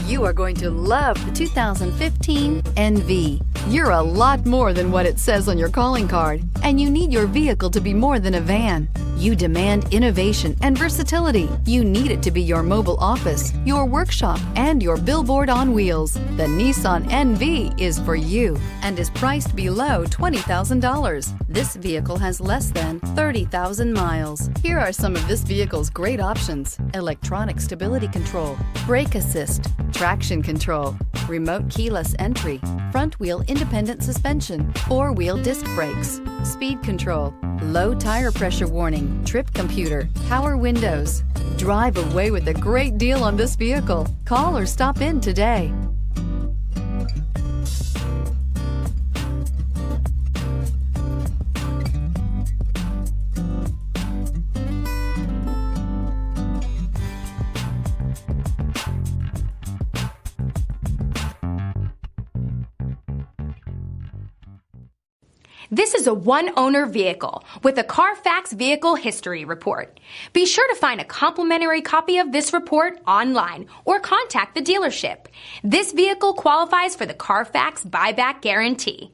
You are going to love the 2015 NV. You're a lot more than what it says on your calling card, and you need your vehicle to be more than a van. You demand innovation and versatility. You need it to be your mobile office, your workshop, and your billboard on wheels. The Nissan NV is for you and is priced below $20,000. This vehicle has less than 30,000 miles. Here are some of this vehicle's great options: electronic stability control, brake assist, traction control, remote keyless entry, front wheel independent suspension, four-wheel disc brakes, speed control, low tire pressure warning, trip computer, power windows. Drive away with a great deal on this vehicle. Call or stop in today. This is a one-owner vehicle with a Carfax Vehicle History Report. Be sure to find a complimentary copy of this report online or contact the dealership. This vehicle qualifies for the Carfax Buyback Guarantee.